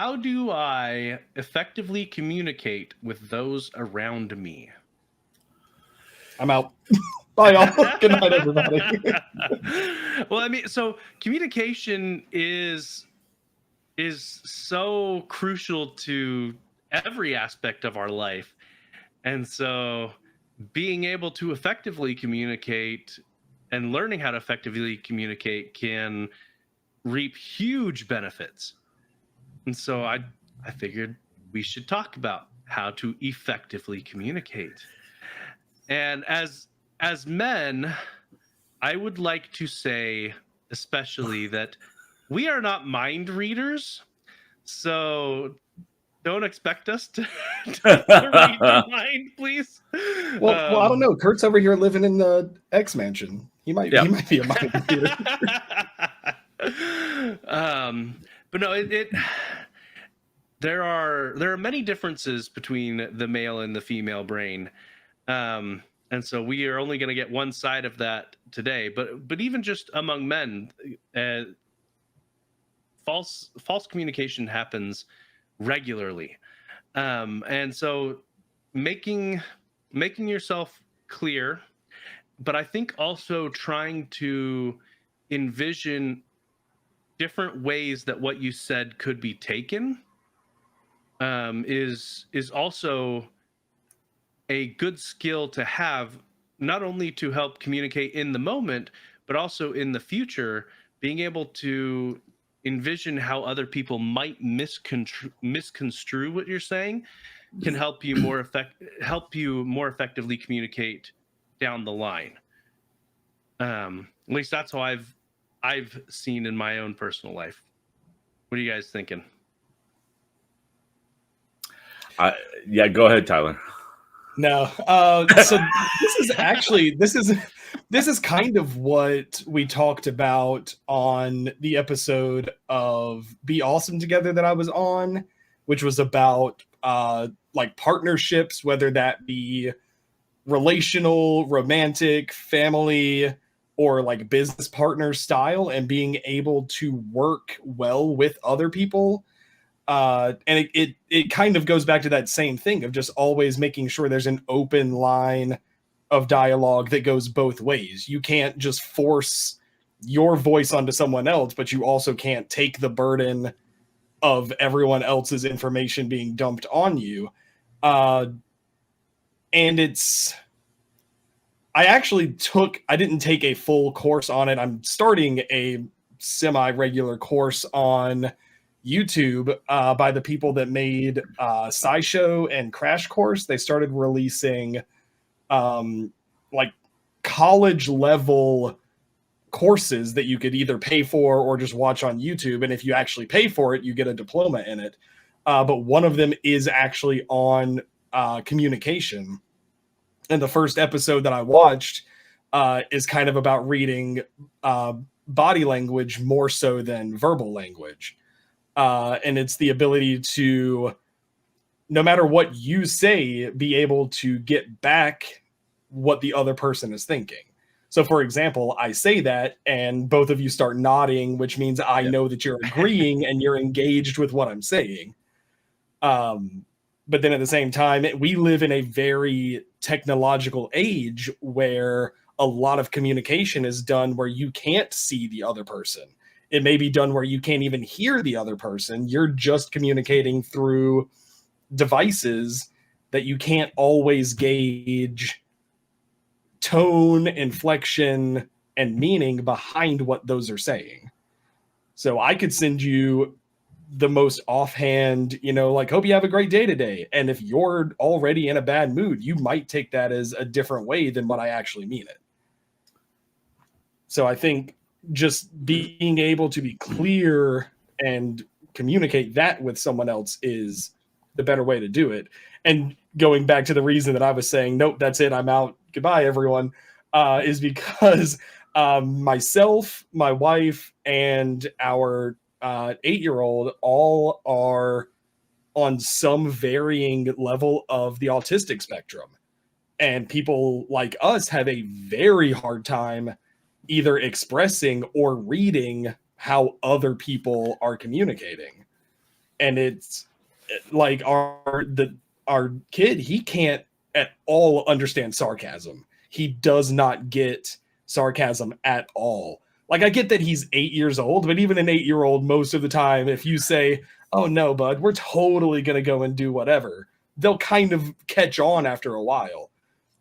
how do I effectively communicate with those around me? I'm out. Bye, all. Good night, everybody. Well, I mean, so communication is so crucial to every aspect of our life. And so being able to effectively communicate and learning how to effectively communicate can reap huge benefits. And so I figured we should talk about how to effectively communicate. And as men, I would like to say especially that we are not mind readers. So don't expect us to read your mind, please. Well, I don't know. Kurt's over here living in the X mansion. He might be a mind reader. But no, there are many differences between the male and the female brain. And so we are only going to get one side of that today. But even just among men, false communication happens regularly, and so making yourself clear, but I think also trying to envision different ways that what you said could be taken is also a good skill to have, not only to help communicate in the moment, but also in the future, being able to envision how other people might misconstrue what you're saying can help you more effectively communicate down the line. At least that's how I've seen in my own personal life. What are you guys thinking? Yeah, go ahead, Tyler. No. So this is kind of what we talked about on the episode of Be Awesome Together that I was on, which was about like partnerships, whether that be relational, romantic, family, or like business partner style, and being able to work well with other people. And it kind of goes back to that same thing of just always making sure there's an open line of dialogue that goes both ways. You can't just force your voice onto someone else, but you also can't take the burden of everyone else's information being dumped on you. And I didn't take a full course on it. I'm starting a semi-regular course on YouTube by the people that made SciShow and Crash Course. They started releasing like college level courses that you could either pay for or just watch on YouTube. And if you actually pay for it, you get a diploma in it. But one of them is actually on communication. And the first episode that I watched is kind of about reading body language more so than verbal language. And it's the ability to, no matter what you say, be able to get back what the other person is thinking. So, for example, I say that and both of you start nodding, which means I know that you're agreeing and you're engaged with what I'm saying. But then at the same time, we live in a very technological age where a lot of communication is done where you can't see the other person. It may be done where you can't even hear the other person. You're just communicating through devices that you can't always gauge tone, inflection, and meaning behind what those are saying. So I could send you the most offhand, like, hope you have a great day today. And if you're already in a bad mood, you might take that as a different way than what I actually mean it. So I think just being able to be clear and communicate that with someone else is the better way to do it. And going back to the reason that I was saying, nope, that's it, I'm out, goodbye, everyone, is because myself, my wife, and our 8-year-old all are on some varying level of the autistic spectrum. And people like us have a very hard time either expressing or reading how other people are communicating. and it's like our kid, he can't at all understand sarcasm. He does not get sarcasm at all. Like, I get that he's 8 years old, but even an 8-year-old, most of the time, if you say, "Oh no, bud, we're totally gonna go and do whatever," they'll kind of catch on after a while.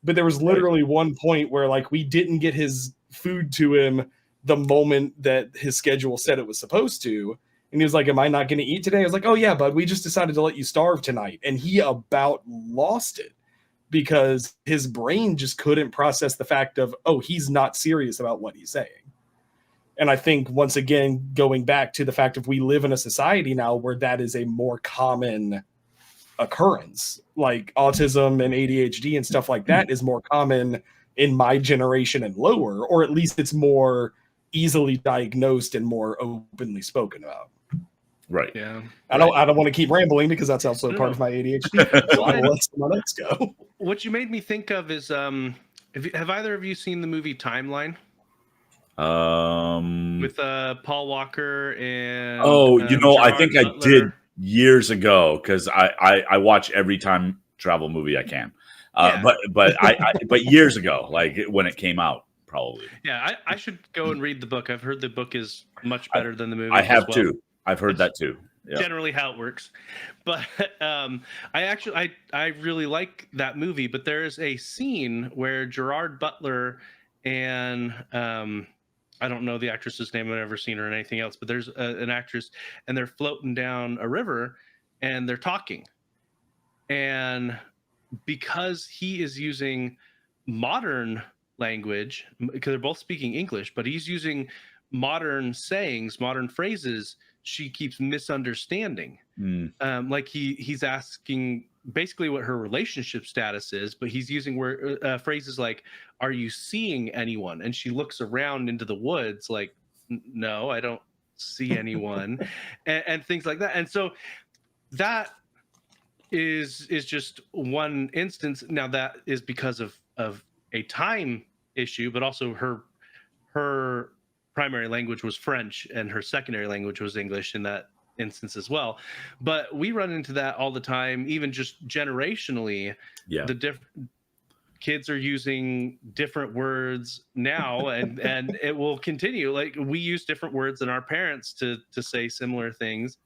But there was literally one point where, like, we didn't get his food to him the moment that his schedule said it was supposed to. And he was like, "Am I not going to eat today?" I was like, "Oh yeah, bud, we just decided to let you starve tonight." And he about lost it because his brain just couldn't process the fact of, oh, he's not serious about what he's saying. And I think, once again, going back to the fact of we live in a society now where that is a more common occurrence, like autism and ADHD and stuff like that is more common in my generation and lower, or at least it's more easily diagnosed and more openly spoken about. Right. Yeah. I don't want to keep rambling because that's also part of my ADHD. So I will let someone else go. What you made me think of is have either of you seen the movie Timeline? With Paul Walker and I think Gerard I Butler. did years ago, because I watch every time travel movie I can. But years ago, like when it came out, probably. Yeah, I should go and read the book. I've heard the book is much better than the movie. I have too. I've heard that too. Yeah. Generally how it works. But I really like that movie, but there is a scene where Gerard Butler and I don't know the actress's name. I've never seen her in anything else, but there's an actress, and they're floating down a river and they're talking. And because he is using modern language, because they're both speaking English, but he's using modern sayings, modern phrases, she keeps misunderstanding. Like he's asking basically what her relationship status is, but he's using phrases like, "Are you seeing anyone?" And she looks around into the woods like, "No, I don't see anyone," and things like that. And so that is just one instance. Now that is because of a time issue, but also her primary language was French and her secondary language was English in that instance as well. But we run into that all the time, even just generationally. Yeah. The different kids are using different words now, and it will continue. Like, we use different words than our parents to say similar things.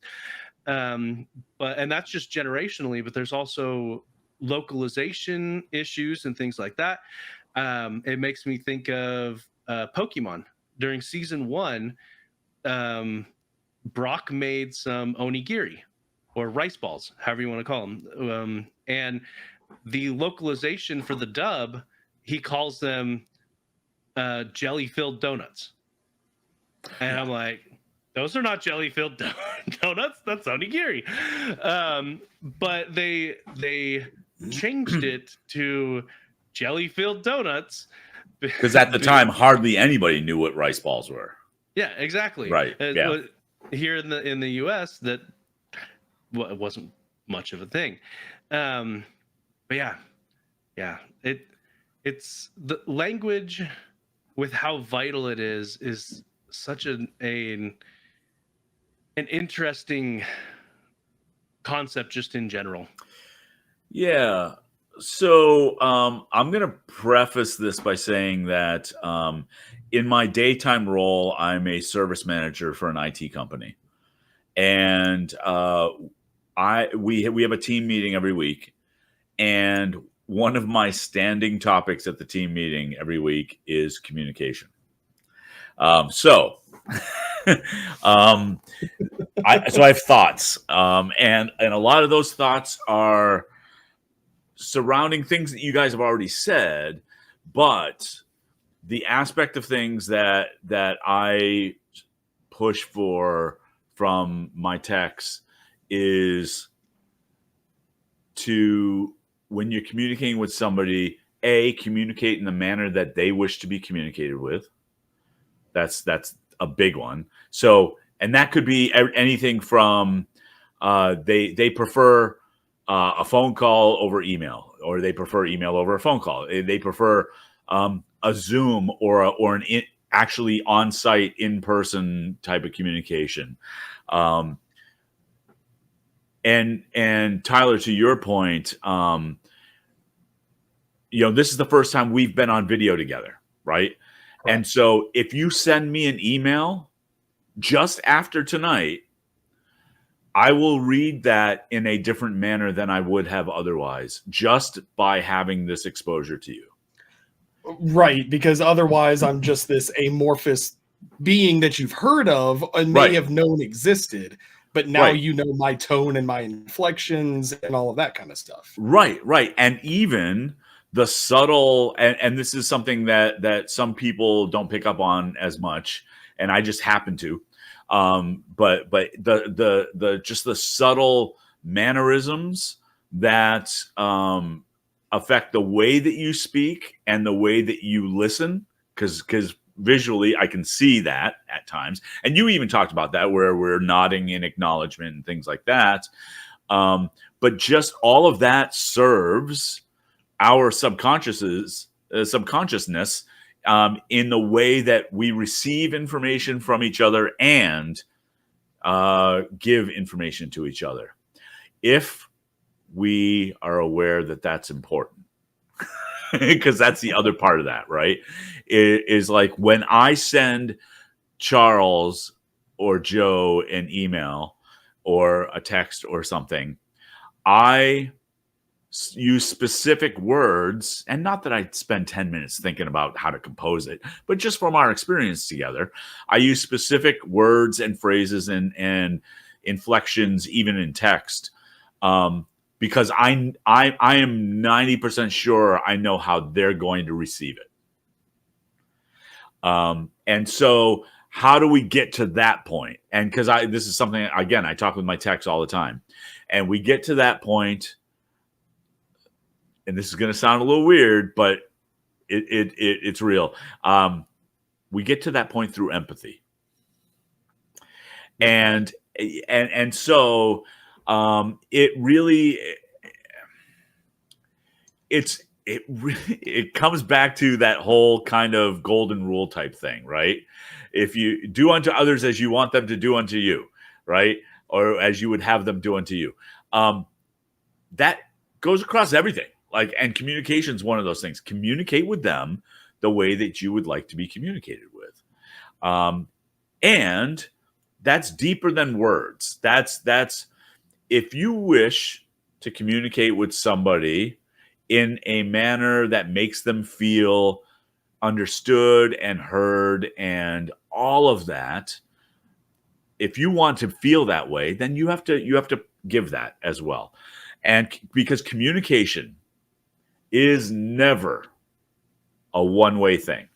And that's just generationally, but there's also localization issues and things like that. It makes me think of Pokemon. During season 1, Brock made some onigiri, or rice balls, however you want to call them. And the localization for the dub, he calls them jelly-filled donuts. And I'm like, those are not jelly-filled donuts. That's onigiri. But they changed it to jelly-filled donuts. Because at the time, hardly anybody knew what rice balls were. Yeah, exactly. Right. Yeah. Here in the U.S., that it wasn't much of a thing. But yeah, it's the language, with how vital it is such an interesting concept just in general. Yeah. So I'm going to preface this by saying that in my daytime role, I'm a service manager for an IT company, and we have a team meeting every week, and one of my standing topics at the team meeting every week is communication. So I have thoughts, and a lot of those thoughts are surrounding things that you guys have already said, but the aspect of things that I push for from my techs is to, when you're communicating with somebody, communicate in the manner that they wish to be communicated with. That's a big one. So, and that could be anything from they prefer a phone call over email, or they prefer email over a phone call. They prefer a Zoom or an actually on-site, in-person type of communication. And Tyler, to your point, this is the first time we've been on video together, right? Correct. And so if you send me an email just after tonight, I will read that in a different manner than I would have otherwise, just by having this exposure to you. Right, because otherwise I'm just this amorphous being that you've heard of and may have known existed, but now you know my tone and my inflections and all of that kind of stuff. Right. And even the subtle, and this is something that some people don't pick up on as much, and I just happen to. But the just the subtle mannerisms that affect the way that you speak and the way that you listen, because visually I can see that at times, and you even talked about that where we're nodding in acknowledgement and things like that. But just all of that serves our subconsciousness in the way that we receive information from each other and give information to each other. If we are aware that that's important, because that's the other part of that, right? It is like when I send Charles or Joe an email or a text or something, I use specific words, and not that I spend 10 minutes thinking about how to compose it, but just from our experience together, I use specific words and phrases and inflections, even in text, because I am 90% sure I know how they're going to receive it. And so how do we get to that point? And because this is something, again, I talk with my techs all the time, and we get to that point. And this is going to sound a little weird, but it's real. We get to that point through empathy, and so it really it comes back to that whole kind of golden rule type thing, right? If you do unto others as you want them to do unto you, right, or as you would have them do unto you, that goes across everything. And communication is one of those things. Communicate with them the way that you would like to be communicated with. And that's deeper than words. That's if you wish to communicate with somebody in a manner that makes them feel understood and heard and all of that, if you want to feel that way, then you have to give that as well. And because communication is never a one-way thing.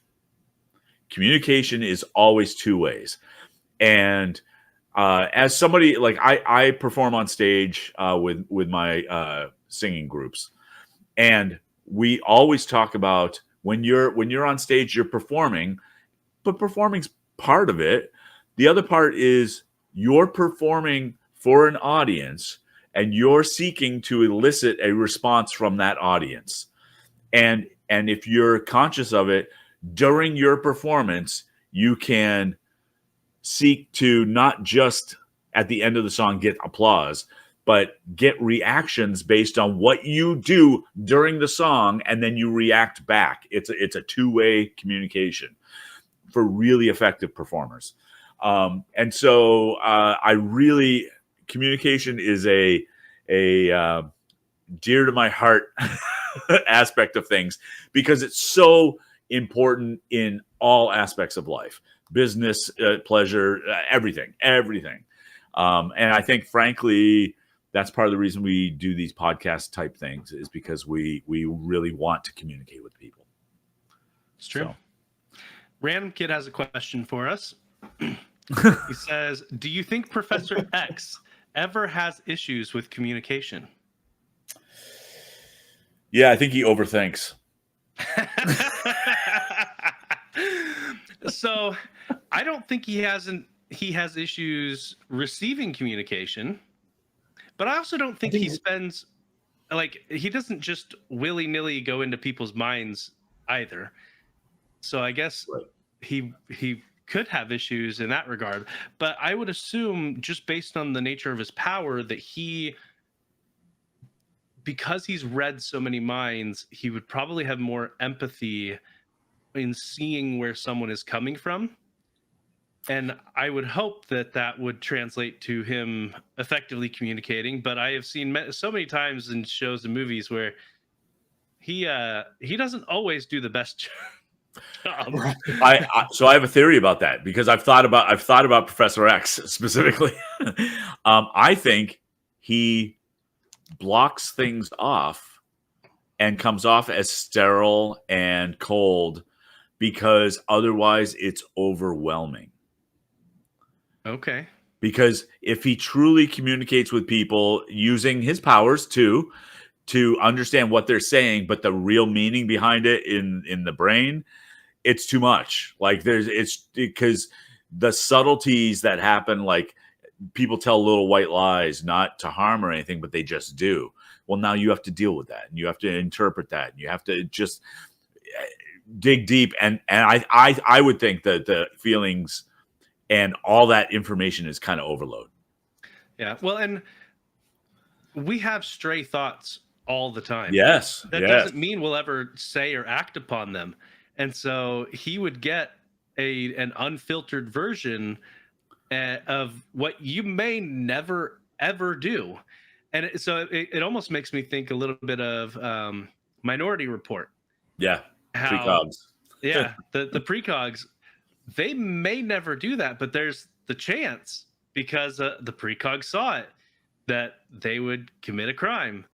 Communication is always two ways. And as somebody, like I perform on stage with my singing groups, and we always talk about when you're on stage, you're performing, but performing's part of it. The other part is you're performing for an audience, and you're seeking to elicit a response from that audience. And if you're conscious of it during your performance, you can seek to not just at the end of the song get applause, but get reactions based on what you do during the song, and then you react back. It's a two-way communication for really effective performers. And so communication is a dear to my heart aspect of things, because it's so important in all aspects of life, business, pleasure, everything. And I think, frankly, that's part of the reason we do these podcast type things, is because we really want to communicate with people. It's true. So. Random Kid has a question for us. He says, do you think Professor X ever has issues with communication? Yeah, I think he overthinks. So I don't think he has issues receiving communication, but I also don't think he doesn't just willy-nilly go into people's minds either. So I guess he could have issues in that regard. But I would assume, just based on the nature of his power, that because he's read so many minds, he would probably have more empathy in seeing where someone is coming from. And I would hope that that would translate to him effectively communicating. But I have seen so many times in shows and movies where he doesn't always do the best job. So I have a theory about that, because I've thought about Professor X specifically. I think he blocks things off and comes off as sterile and cold because otherwise it's overwhelming. Okay. Because if he truly communicates with people using his powers to understand what they're saying, but the real meaning behind it in the brain, it's too much. Like it's because the subtleties that happen, like people tell little white lies not to harm or anything, but they just do. Well, now you have to deal with that, and you have to interpret that, and you have to just dig deep. And I would think that the feelings and all that information is kind of overload. Yeah. Well, and we have stray thoughts all the time. Yes. That doesn't mean we'll ever say or act upon them. And so he would get an unfiltered version of what you may never, ever do. And so it almost makes me think a little bit of Minority Report. Yeah. How, precogs. Yeah. The precogs, they may never do that, but there's the chance, because the precog saw it, that they would commit a crime.